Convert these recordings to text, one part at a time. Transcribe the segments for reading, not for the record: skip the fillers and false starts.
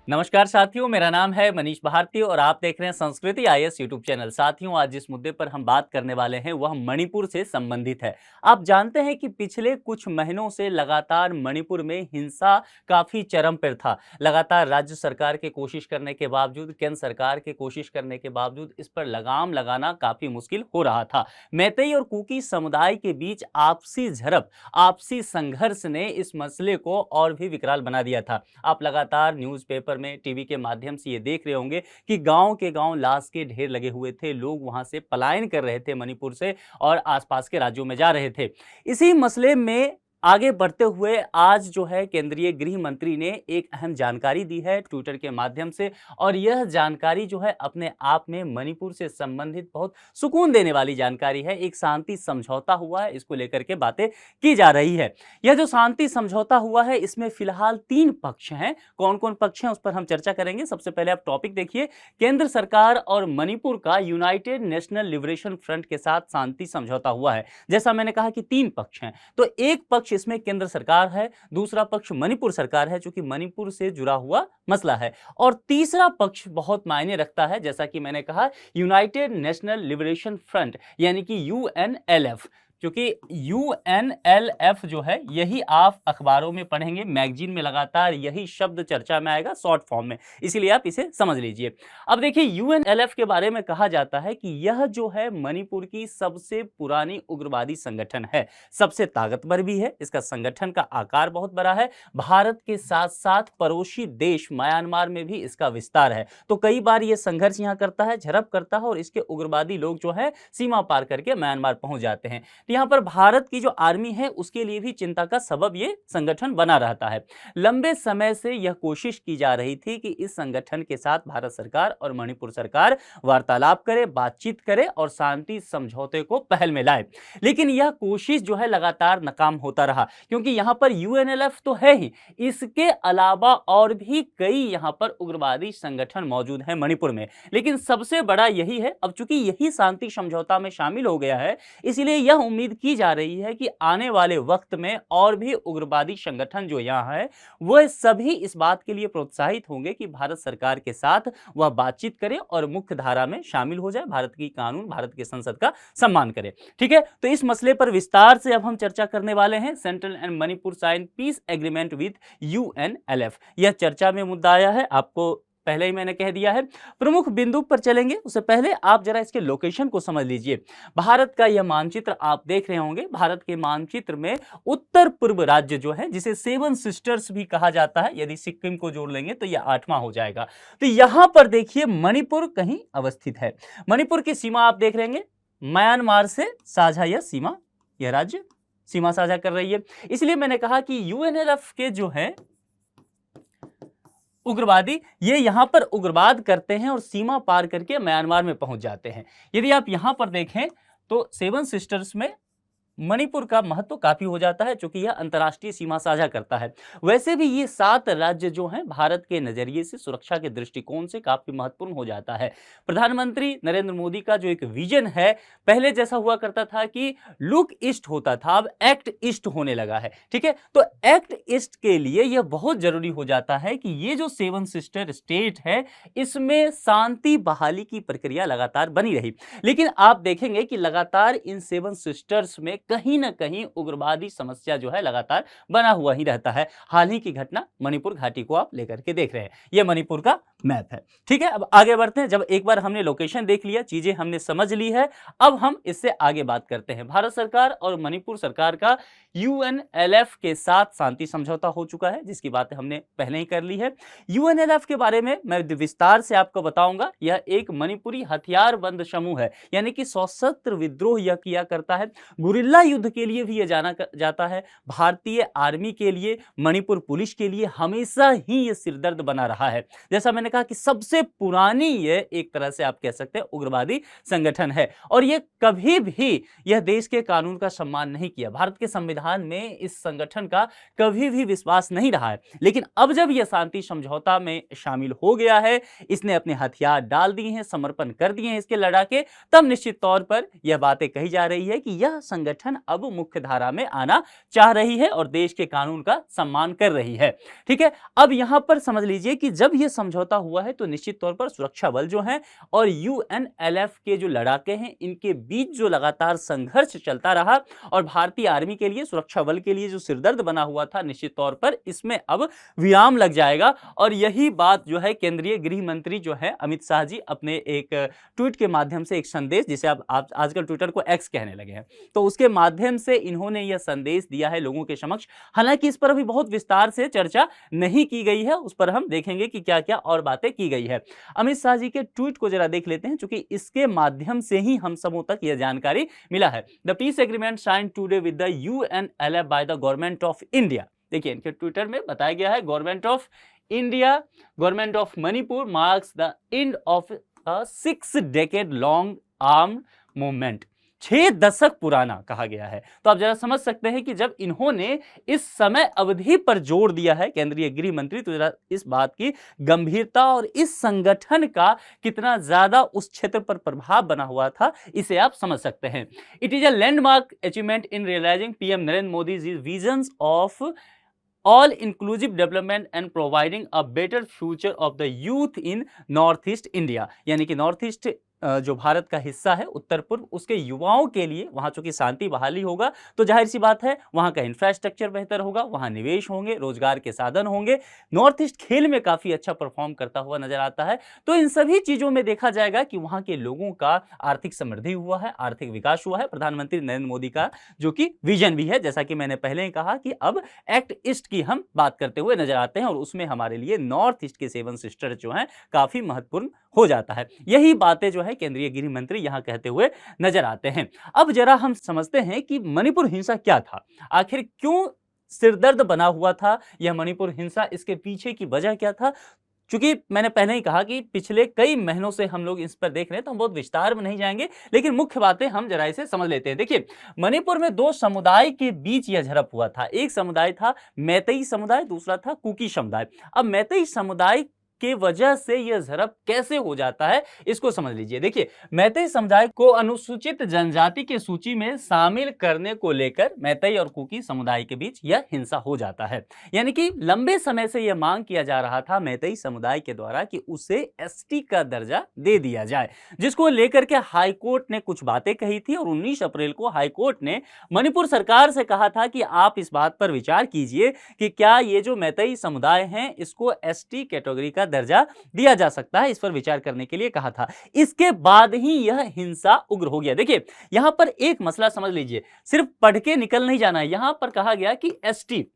नमस्कार साथियों, मेरा नाम है मनीष भारती और आप देख रहे हैं संस्कृति आईएएस यूट्यूब चैनल। साथियों, आज जिस मुद्दे पर हम बात करने वाले हैं वह मणिपुर से संबंधित है। आप जानते हैं कि पिछले कुछ महीनों से लगातार मणिपुर में हिंसा काफी चरम पर था। लगातार राज्य सरकार के कोशिश करने के बावजूद, केंद्र सरकार के कोशिश करने के बावजूद इस पर लगाम लगाना काफी मुश्किल हो रहा था। मैतेई और कुकी समुदाय के बीच आपसी झड़प, आपसी संघर्ष ने इस मसले को और भी विकराल बना दिया था। आप लगातार न्यूज़पेपर में, टीवी के माध्यम से ये देख रहे होंगे कि गांव के गांव लाश के ढेर लगे हुए थे। लोग वहां से पलायन कर रहे थे मणिपुर से और आसपास के राज्यों में जा रहे थे। इसी मसले में आगे बढ़ते हुए आज जो है केंद्रीय गृह मंत्री ने एक अहम जानकारी दी है ट्विटर के माध्यम से, और यह जानकारी जो है अपने आप में मणिपुर से संबंधित बहुत सुकून देने वाली जानकारी है। एक शांति समझौता हुआ है, इसको लेकर के बातें की जा रही है। यह जो शांति समझौता हुआ है इसमें फिलहाल 3 पक्ष हैं। कौन कौन पक्ष हैं उस पर हम चर्चा करेंगे। सबसे पहले आप टॉपिक देखिए, केंद्र सरकार और मणिपुर का यूनाइटेड नेशनल लिबरेशन फ्रंट के साथ शांति समझौता हुआ है। जैसा मैंने कहा कि 3 पक्ष हैं, तो एक पक्ष इसमें केंद्र सरकार है, दूसरा पक्ष मणिपुर सरकार है क्योंकि मणिपुर से जुड़ा हुआ मसला है, और तीसरा पक्ष बहुत मायने रखता है। जैसा कि मैंने कहा, यूनाइटेड नेशनल लिबरेशन फ्रंट यानी कि यूएनएलएफ, क्योंकि यूएनएलएफ जो है यही आप अखबारों में पढ़ेंगे, मैगजीन में लगातार यही शब्द चर्चा में आएगा शॉर्ट फॉर्म में, इसीलिए आप इसे समझ लीजिए। अब देखिए, यूएनएलएफ के बारे में कहा जाता है कि यह जो है मणिपुर की सबसे पुरानी उग्रवादी संगठन है, सबसे ताकतवर भी है। इसका संगठन का आकार बहुत बड़ा है। भारत के साथ साथ पड़ोसी देश म्यांमार में भी इसका विस्तार है, तो कई बार यह संघर्ष यहां करता है, झड़प करता है, और इसके उग्रवादी लोग जो है सीमा पार करके म्यांमार पहुंच जाते हैं। तो यहाँ पर भारत की जो आर्मी है उसके लिए भी चिंता का सबब ये संगठन बना रहता है। लंबे समय से यह कोशिश की जा रही थी कि इस संगठन के साथ भारत सरकार और मणिपुर सरकार वार्तालाप करे, बातचीत करे और शांति समझौते को पहल में लाए, लेकिन यह कोशिश जो है लगातार नाकाम होता रहा, क्योंकि यहाँ पर यूएनएलएफ तो है ही, इसके अलावा और भी कई यहाँ पर उग्रवादी संगठन मौजूद हैं मणिपुर में। लेकिन सबसे बड़ा यही है, अब चूंकि यही शांति समझौता में शामिल हो गया है, इसलिए यह उम्मीद की जा रही है कि आने वाले वक्त में और भी उग्रवादी संगठन जो यहां है वह सभी इस बात के लिए प्रोत्साहित होंगे कि भारत सरकार के साथ वह बातचीत करे और मुख्य धारा में शामिल हो जाए, भारत की कानून, भारत की संसद का सम्मान करे। ठीक है, तो इस मसले पर विस्तार से अब हम चर्चा करने वाले हैं। Central and Manipur sign peace agreement with UNLF, यह चर्चा में मुद्दा आया है, आपको पहले ही मैंने कह दिया है। प्रमुख बिंदु पर चलेंगे, उससे पहले आप जरा इसके लोकेशन को समझ लीजिए। भारत का यह मानचित्र आप देख रहे होंगे। भारत के मानचित्र में उत्तर पूर्व राज्य जो है, जिसे 7 सिस्टर्स भी कहा जाता है, यदि सिक्किम को जोड़ लेंगे तो यह 8वां हो जाएगा। तो यहां पर देखिए मणिपुर कहीं अवस्थित है। मणिपुर की सीमा आप देख रहे होंगे, म्यांमार से साझा यह सीमा, यह राज्य सीमा साझा कर रही है। इसलिए मैंने कहा कि यूएनएलएफ के जो है उग्रवादी, ये यहां पर उग्रवाद करते हैं और सीमा पार करके म्यांमार में पहुंच जाते हैं। यदि आप यहां पर देखें तो 7 सिस्टर्स में मणिपुर का महत्व काफी हो जाता है, क्योंकि यह अंतर्राष्ट्रीय सीमा साझा करता है। वैसे भी ये 7 राज्य जो हैं भारत के नजरिए से, सुरक्षा के दृष्टिकोण से काफी महत्वपूर्ण हो जाता है। प्रधानमंत्री नरेंद्र मोदी का जो एक विजन है, पहले जैसा हुआ करता था कि लुक ईस्ट होता था, अब एक्ट ईस्ट होने लगा है। ठीक है, तो एक्ट ईस्ट के लिए यह बहुत जरूरी हो जाता है कि ये जो 7 सिस्टर स्टेट है इसमें शांति बहाली की प्रक्रिया लगातार बनी रही। लेकिन आप देखेंगे कि लगातार इन 7 सिस्टर्स में कहीं ना कहीं उग्रवादी समस्या जो है लगातार बना हुआ ही रहता है। हाल ही की घटना मणिपुर घाटी को आप लेकर के देख रहे हैं, यह मणिपुर का मैप है। ठीक है, अब आगे बढ़ते हैं। जब एक बार हमने लोकेशन देख लिया, चीजें हमने समझ ली है, अब हम इससे आगे बात करते हैं। भारत सरकार और मणिपुर सरकार का यूएनएलएफ के साथ शांति समझौता हो चुका है, जिसकी बात हमने पहले ही कर ली है। यूएनएलएफ के बारे में मैं विस्तार से आपको बताऊंगा। यह एक मणिपुरी हथियारबंद समूह है, यानी कि सशस्त्र विद्रोह यह किया करता है। गुरिल्ला युद्ध के लिए भी यह जाना जाता है। भारतीय आर्मी के लिए, मणिपुर पुलिस के लिए हमेशा ही यह सिरदर्द बना रहा है। जैसा मैंने कहा, कहा कि सबसे पुरानी ये एक तरह से आप कह सकते हैं उग्रवादी संगठन है और ये कभी भी यह देश के कानून का सम्मान नहीं किया। भारत के संविधान में इस संगठन का कभी भी विश्वास नहीं रहा है। लेकिन अब जब यह शांति समझौता में शामिल हो गया है, इसने अपने हथियार डाल दिए हैं, समर्पण कर दिए हैं इसके लड़ाके, तब निश्चित तौर पर यह बातें कही जा रही है कि यह संगठन अब मुख्य धारा में आना चाह रही है और देश के कानून का सम्मान कर रही है। ठीक है, अब यहां पर समझ लीजिए कि जब यह समझौता हुआ है तो निश्चित तौर पर सुरक्षा बल जो है और यूएनएलएफ के जो लड़ाके हैं इनके बीच जो लगातार संघर्ष चलता रहा और भारतीय आर्मी के लिए, सुरक्षा बल के लिए जो सिरदर्द बना हुआ था, निश्चित तौर पर इसमें अब विराम लग जाएगा। और यही बात जो है केंद्रीय गृह मंत्री जो है अमित शाह जी अपने एक ट्वीट के माध्यम से, एक संदेश, जिसे आप आजकल ट्विटर को एक्स कहने लगे हैं, तो उसके माध्यम से इन्होंने यह संदेश दिया है लोगों के समक्ष। हालांकि इस पर अभी बहुत विस्तार से चर्चा नहीं की गई है, उस पर हम देखेंगे कि क्या क्या और बातें की गई है। अमित शाह जी के ट्वीट को जरा देख लेते हैं, क्योंकि इसके माध्यम से ही हम सबों तक यह जानकारी मिला है। The piece agreement signed today with the UNLF by the government of India. देखिए इनके ट्विटर में बताया गया है, government of India, government of Manipur marks the end of a 6 decade long armed movement. 6 दशक पुराना कहा गया है। तो आप जरा समझ सकते हैं कि जब इन्होंने इस समय अवधि पर जोर दिया है केंद्रीय गृह मंत्री, तो जरा इस बात की गंभीरता और इस संगठन का कितना ज्यादा उस क्षेत्र पर प्रभाव बना हुआ था, इसे आप समझ सकते हैं। It is a landmark achievement in realising PM Narendra Modi visions of all inclusive development and providing a better future of the youth in north east India. यानी कि नॉर्थ ईस्ट जो भारत का हिस्सा है, उत्तर पूर्व, उसके युवाओं के लिए वहां चूंकि शांति बहाली होगा तो जाहिर सी बात है वहां का इंफ्रास्ट्रक्चर बेहतर होगा, वहां निवेश होंगे, रोजगार के साधन होंगे। नॉर्थ ईस्ट खेल में काफी अच्छा परफॉर्म करता हुआ नजर आता है। तो इन सभी चीजों में देखा जाएगा कि वहां के लोगों का आर्थिक समृद्धि हुआ है, आर्थिक विकास हुआ है। प्रधानमंत्री नरेंद्र मोदी का जो कि विजन भी है, जैसा कि मैंने पहले ही कहा कि अब एक्ट ईस्ट की हम बात करते हुए नजर आते हैं और उसमें हमारे लिए नॉर्थ ईस्ट के 7 सिस्टर जो हैं काफी महत्वपूर्ण हो जाता है। यही बातें जो है केंद्रीय गृह मंत्री यहां कहते हुए नजर आते हैं। अब जरा हम समझते हैं कि मणिपुर हिंसा क्या था, आखिर क्यों सिरदर्द बना हुआ था यह मणिपुर हिंसा, इसके पीछे की वजह क्या था। चूंकि मैंने पहले ही कहा कि पिछले कई महीनों से हम लोग इस पर देख रहे हैं, तो हम बहुत विस्तार में नहीं जाएंगे, लेकिन मुख्य बातें हम जरा इसे समझ लेते हैं। देखिए, मणिपुर में 2 समुदाय के बीच यह झड़प हुआ था। एक समुदाय था मैतेई समुदाय, दूसरा था कुकी समुदाय। अब मैतेई समुदाय के वजह से यह झड़प कैसे हो जाता है, इसको समझ लीजिए। देखिए, मैतेई समुदाय को अनुसूचित जनजाति की सूची में शामिल करने को लेकर मैतेई और कुकी समुदाय के बीच यह हिंसा हो जाता है। यानी कि लंबे समय से यह मांग किया जा रहा था मैतेई समुदाय के द्वारा कि उसे एसटी का दर्जा दे दिया जाए, जिसको लेकर के हाईकोर्ट ने कुछ बातें कही थी और 19 अप्रैल को हाईकोर्ट ने मणिपुर सरकार से कहा था कि आप इस बात पर विचार कीजिए कि क्या ये जो मैतेई समुदाय हैं इसको एसटी कैटेगरी का दर्जा दिया जा सकता है, इस पर विचार करने के लिए कहा था। इसके बाद ही यह हिंसा उग्र हो गया। देखिए, यहां पर एक मसला समझ लीजिए, सिर्फ पढ़ के निकल नहीं जाना है। यहां पर कहा गया कि एसटी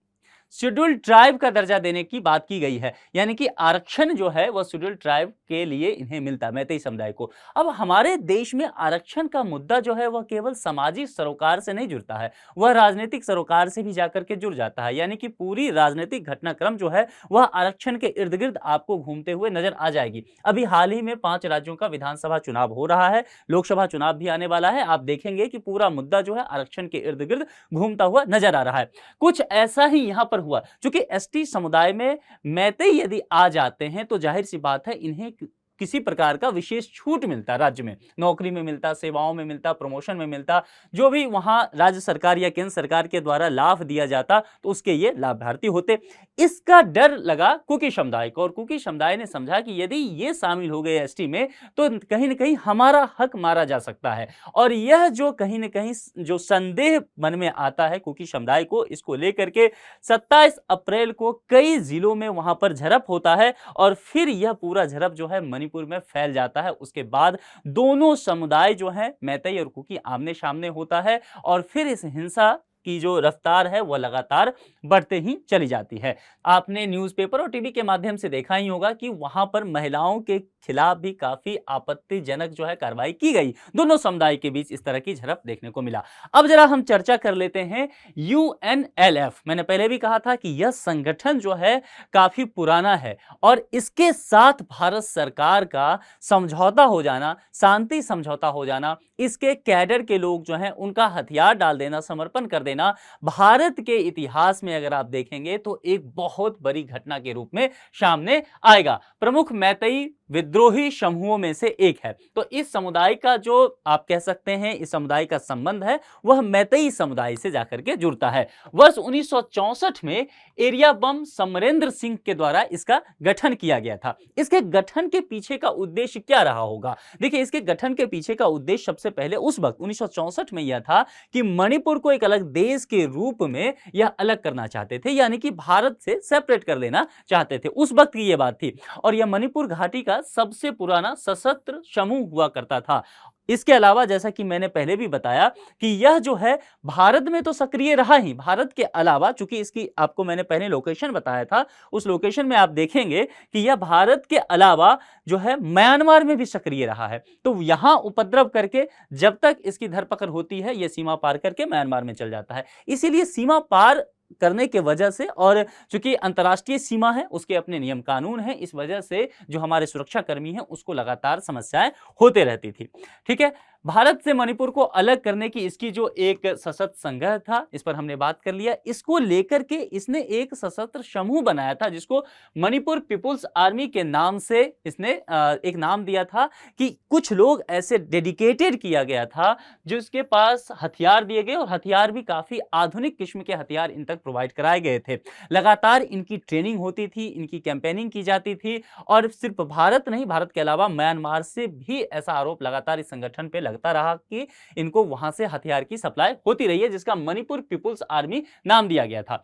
शेड्यूल्ड ट्राइब का दर्जा देने की बात की गई है, यानी कि आरक्षण जो है वह शेड्यूल्ड ट्राइब के लिए इन्हें मिलता है, मैतेई समुदाय को। अब हमारे देश में आरक्षण का मुद्दा जो है वह केवल सामाजिक सरोकार से नहीं जुड़ता है, वह राजनीतिक सरोकार से भी जाकर के जुड़ जाता है। यानी कि पूरी राजनीतिक घटनाक्रम जो है वह आरक्षण के इर्द गिर्द आपको घूमते हुए नजर आ जाएगी। अभी हाल ही में 5 राज्यों का विधानसभा चुनाव हो रहा है, लोकसभा चुनाव भी आने वाला है। आप देखेंगे कि पूरा मुद्दा जो है आरक्षण के इर्द गिर्द घूमता हुआ नजर आ रहा है। कुछ ऐसा ही यहां पर हुआ, क्योंकि एसटी समुदाय में मैतेई यदि आ जाते हैं तो जाहिर सी बात है इन्हें किसी प्रकार का विशेष छूट मिलता, राज्य में नौकरी में मिलता, सेवाओं में मिलता, प्रमोशन में मिलता, जो भी वहां राज्य सरकार या केंद्र सरकार के द्वारा लाभ दिया जाता तो उसके ये लाभार्थी होते। इसका डर लगा कुकी समुदाय को और कुकी समुदाय ने समझा कि यदि ये शामिल हो गए एसटी में तो कहीं ना कहीं हमारा हक मारा जा सकता है। और यह जो कहीं ना कहीं जो संदेह मन में आता है कुकी समुदाय को, इसको लेकर के 27 अप्रैल को कई जिलों में वहां पर झड़प होता है और फिर यह पूरा झड़प जो है मणिपुर में फैल जाता है। उसके बाद दोनों समुदाय जो है मैतेई और कुकी आमने सामने होता है और फिर इस हिंसा की जो रफ्तार है वह लगातार बढ़ते ही चली जाती है। आपने न्यूज़पेपर और टीवी के माध्यम से देखा ही होगा कि वहां पर महिलाओं के खिलाफ भी काफी आपत्तिजनक जो है कार्रवाई की गई। दोनों समुदाय के बीच इस तरह की झड़प देखने को मिला। अब जरा हम चर्चा कर लेते हैं यूएनएलएफ। मैंने पहले भी कहा था कि यह संगठन जो है काफी पुराना है और इसके साथ भारत सरकार का समझौता हो जाना, शांति समझौता हो जाना, इसके कैडर के लोग जो हैं उनका हथियार डाल देना, समर्पण कर देना, भारत के इतिहास में अगर आप देखेंगे तो एक बहुत बड़ी घटना के रूप में सामने आएगा। प्रमुख मैतेई विद्रोही समूहों में से एक है। तो इस समुदाय का जो आप कह सकते हैं इस समुदाय का संबंध है वह मैतेई समुदाय से जाकर के जुड़ता है। वर्ष 1964 में एरिया बम समरेंद्र सिंह के द्वारा इसका गठन किया गया था। इसके गठन के पीछे का उद्देश्य क्या रहा होगा? देखिए, इसके गठन के पीछे का उद्देश्य सबसे पहले उस वक्त 1964 में यह था कि मणिपुर को एक अलग देश के रूप में यह अलग करना चाहते थे, यानी कि भारत से सेपरेट कर लेना चाहते थे। उस वक्त की यह बात थी और यह मणिपुर घाटी का सबसे पुराना सशस्त्र समूह हुआ करता था। इसके अलावा जैसा कि मैंने पहले भी बताया कि यह जो है भारत में तो सक्रिय रहा ही, भारत के अलावा चूंकि इसकी आपको मैंने पहले लोकेशन बताया था, उस लोकेशन में आप देखेंगे कि यह भारत के अलावा जो है म्यांमार में भी सक्रिय रहा है। तो यहां उपद्रव करके जब तक इसकी धरपकड़ होती है, यह सीमा पार करके म्यांमार में चल जाता है। इसीलिए सीमा पार करने के वजह से और चूंकि अंतर्राष्ट्रीय सीमा है, उसके अपने नियम कानून हैं, इस वजह से जो हमारे सुरक्षा कर्मी हैं उसको लगातार समस्याएं होते रहती थी। ठीक है, भारत से मणिपुर को अलग करने की इसकी जो एक सशस्त्र संघर्ष था, इस पर हमने बात कर लिया। इसको लेकर के इसने एक सशस्त्र समूह बनाया था जिसको मणिपुर पीपुल्स आर्मी के नाम से इसने एक नाम दिया था कि कुछ लोग ऐसे डेडिकेटेड किया गया था जिसके पास हथियार दिए गए और हथियार भी काफी आधुनिक किस्म के हथियार इन तक प्रोवाइड कराए गए थे। लगातार इनकी ट्रेनिंग होती थी, इनकी कैंपेनिंग की जाती थी और सिर्फ भारत नहीं, भारत के अलावा म्यांमार से भी ऐसा आरोप लगातार इस संगठन पे लगता रहा कि इनको वहां से हथियार की सप्लाई होती रही है, जिसका मणिपुर पीपुल्स आर्मी नाम दिया गया था।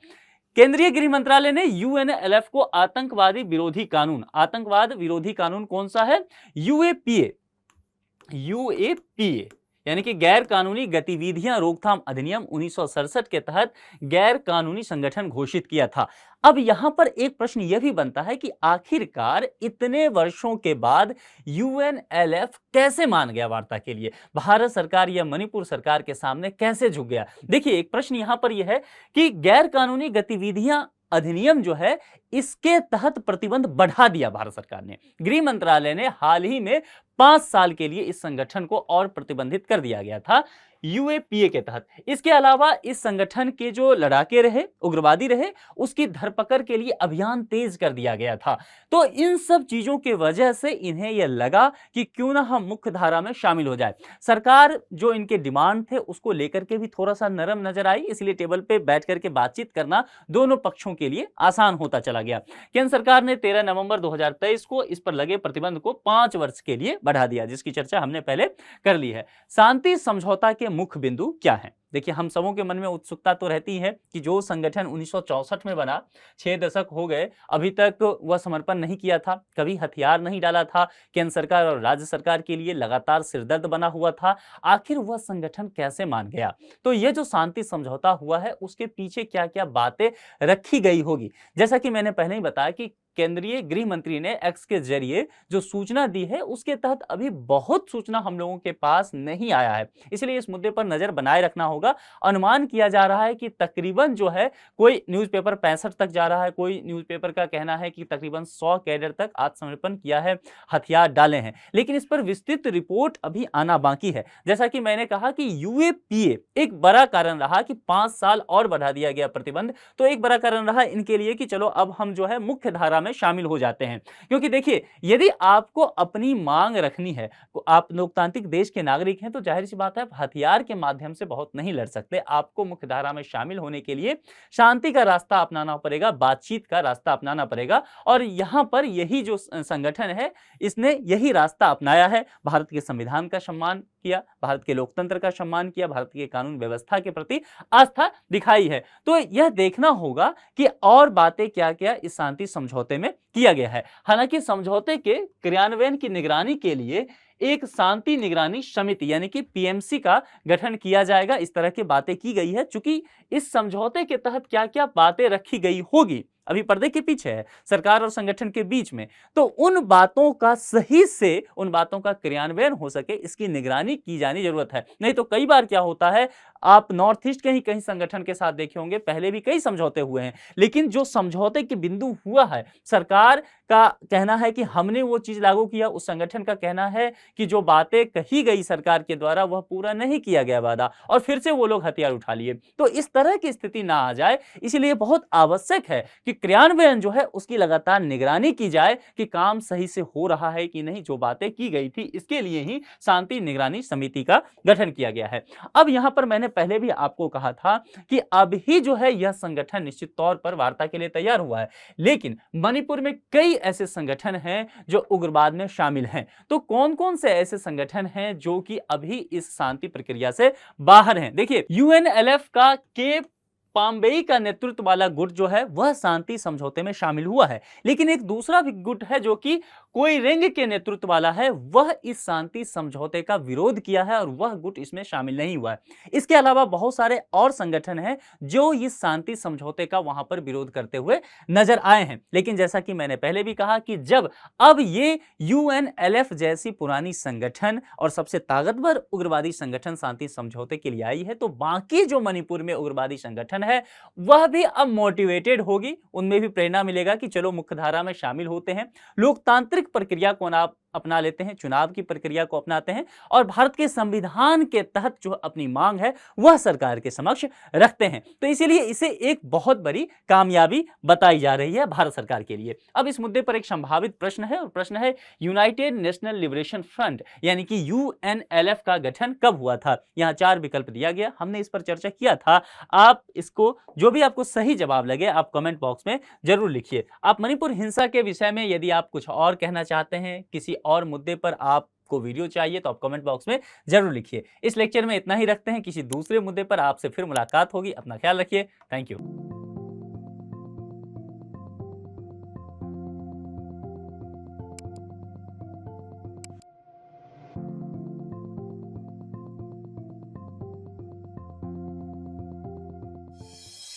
केंद्रीय गृह मंत्रालय ने यूएनएलएफ को आतंकवाद विरोधी कानून कौन सा है? यूएपीए यानी कि गैर कानूनी गतिविधियां रोकथाम अधिनियम 1967 के तहत गैर कानूनी संगठन घोषित किया था। अब यहां पर एक प्रश्न यह भी बनता है कि आखिरकार इतने वर्षों के बाद यूएनएलएफ कैसे मान गया वार्ता के लिए? भारत सरकार या मणिपुर सरकार के सामने कैसे झुक गया? देखिए, एक प्रश्न यहां पर यह है कि गैर कानूनी गतिविधियां अधिनियम जो है इसके तहत प्रतिबंध बढ़ा दिया भारत सरकार ने। गृह मंत्रालय ने हाल ही में 5 साल के लिए इस संगठन को और प्रतिबंधित कर दिया गया था यूएपीए के तहत। इसके अलावा इस संगठन के जो लड़ाके रहे, उग्रवादी रहे, उसकी धरपकड़ के लिए अभियान तेज कर दिया गया था। तो इन सब चीजों की वजह से इन्हें यह लगा कि क्यों ना हम मुख्य धारा में शामिल हो जाए। सरकार जो इनके डिमांड थे उसको लेकर के भी थोड़ा सा नरम नजर आई, इसलिए टेबल पे बैठ करके बातचीत करना दोनों पक्षों के लिए आसान होता चला गया। केंद्र सरकार ने 13 नवंबर 2023 को इस पर लगे प्रतिबंध को 5 वर्ष के लिए बढ़ा दिया, जिसकी चर्चा हमने पहले कर ली है। शांति समझौता के मुख्य बिंदु क्या है? देखिए, हम सबों के मन में उत्सुकता तो रहती है कि जो संगठन 1964 में बना, 6 दशक हो गए, अभी तक वह समर्पण नहीं किया था, कभी हथियार नहीं डाला था, केंद्र सरकार और राज्य सरकार के लिए लगातार सिरदर्द बना हुआ था, आखिर वह संगठन कैसे मान गया? तो यह जो शांति समझौता हुआ है उसके पीछे क्या क्या बातें रखी गई होगी? जैसा कि मैंने पहले ही बताया कि केंद्रीय गृह मंत्री ने एक्स के जरिए जो सूचना दी है उसके तहत अभी बहुत सूचना हम लोगों के पास नहीं आया है, इसलिए इस मुद्दे पर नजर बनाए रखना होगा। अनुमान किया जा रहा है कि तकरीबन जो है कोई न्यूज़पेपर 65 तक जा रहा है, कोई न्यूज़पेपर का कहना है कि तकरीबन 100 कैडर तक आत्मसमर्पण किया है, हथियार डाले हैं, लेकिन इस पर विस्तृत रिपोर्ट अभी आना बाकी है। जैसा कि मैंने कहा कि यूएपीए एक बड़ा कारण रहा कि 5 साल और बढ़ा दिया गया प्रतिबंध, तो एक बड़ा कारण रहा इनके लिए कि चलो अब हम जो है मुख्य धारा में शामिल हो जाते हैं। क्योंकि देखिए, यदि आपको अपनी मांग रखनी है, आप लोकतांत्रिक देश के नागरिक हैं, तो जाहिर सी बात है हथियार के माध्यम से बहुत नहीं लड़ सकते। आपको मुख्य धारा में शामिल होने के लिए शांति का रास्ता अपनाना पड़ेगा, बातचीत का रास्ता अपनाना पड़ेगा, और यहां पर यही जो संगठन है इसने यही रास्ता अपनाया है। भारत के संविधान का सम्मान किया, भारत के लोकतंत्र का सम्मान किया, भारत के कानून व्यवस्था के प्रति आस्था दिखाई है। तो यह देखना होगा कि और बातें क्या क्या इस शांति समझौते में किया गया है। हालांकि समझौते के क्रियान्वयन की निगरानी के लिए एक शांति निगरानी समिति यानी कि पीएमसी का गठन किया जाएगा। इस तरह की बातें की गई है। चूंकि इस समझौते के तहत क्या-क्या बातें रखी गई होगी, अभी पर्दे के पीछे है, सरकार और संगठन के बीच में, तो उन बातों का सही से उन बातों का क्रियान्वयन हो सके, इसकी निगरानी की जानी जरूरत है। नहीं तो कई बार क्या होता है, आप नॉर्थ ईस्ट के ही कहीं संगठन के साथ देखे होंगे, पहले भी कई समझौते हुए हैं, लेकिन जो समझौते के बिंदु हुआ है, सरकार का कहना है कि हमने वो चीज लागू किया, उस संगठन का कहना है कि जो बातें कही गई सरकार के द्वारा वह पूरा नहीं किया गया वादा, और फिर से वो लोग हथियार उठा लिए। तो इस तरह की स्थिति ना आ जाए, इसलिए बहुत आवश्यक है कि क्रियान्वयन जो है उसकी लगातार निगरानी की जाए कि काम सही से हो रहा है कि नहीं। जो बातें की गई थी, इसके लिए ही शांति निगरानी समिति का गठन किया गया है। अब यहां पर मैंने पहले भी आपको कहा था कि अभी जो है यह संगठन निश्चित तौर पर वार्ता के लिए तैयार हुआ है, लेकिन मणिपुर में कई ऐसे संगठन हैं जो उग्रवाद में शामिल हैं। तो कौन कौन से ऐसे संगठन हैं जो कि अभी इस शांति प्रक्रिया से बाहर हैं? देखिए, यूएनएलएफ का के पाम्बेई का नेतृत्व वाला गुट जो है वह शांति समझौते में शामिल हुआ है, लेकिन एक दूसरा भी गुट है जो कि कोइरेंग के नेतृत्व वाला है, वह इस शांति समझौते का विरोध किया है और वह गुट इसमें शामिल नहीं हुआ है। इसके अलावा बहुत सारे और संगठन हैं जो इस शांति समझौते का वहां पर विरोध करते हुए नजर आए हैं। लेकिन जैसा कि मैंने पहले भी कहा कि जब अब ये यूएनएलएफ जैसी पुरानी संगठन और सबसे ताकतवर उग्रवादी संगठन शांति समझौते के लिए आई है, तो बाकी जो मणिपुर में उग्रवादी संगठन है वह भी अब मोटिवेटेड होगी, उनमें भी प्रेरणा मिलेगा कि चलो मुख्यधारा में शामिल होते हैं, लोकतांत्रिक प्रक्रिया को अपना लेते हैं, चुनाव की प्रक्रिया को अपनाते हैं और भारत के संविधान के तहत जो अपनी मांग है वह सरकार के समक्ष रखते हैं। तो इसीलिए इसे एक बहुत बड़ी कामयाबी बताई जा रही है भारत सरकार के लिए। अब इस मुद्दे पर एक संभावित प्रश्न है, और प्रश्न है यूनाइटेड नेशनल लिबरेशन फ्रंट यानी कि यूएनएलएफ का गठन कब हुआ था? यहां 4 विकल्प दिया गया, हमने इस पर चर्चा किया था। आप इसको जो भी आपको सही जवाब लगे आप कमेंट बॉक्स में जरूर लिखिए। आप मणिपुर हिंसा के विषय में यदि आप कुछ और कहना चाहते हैं, किसी और मुद्दे पर आपको वीडियो चाहिए, तो आप कमेंट बॉक्स में जरूर लिखिए। इस लेक्चर में इतना ही रखते हैं, किसी दूसरे मुद्दे पर आपसे फिर मुलाकात होगी। अपना ख्याल रखिए। Thank you.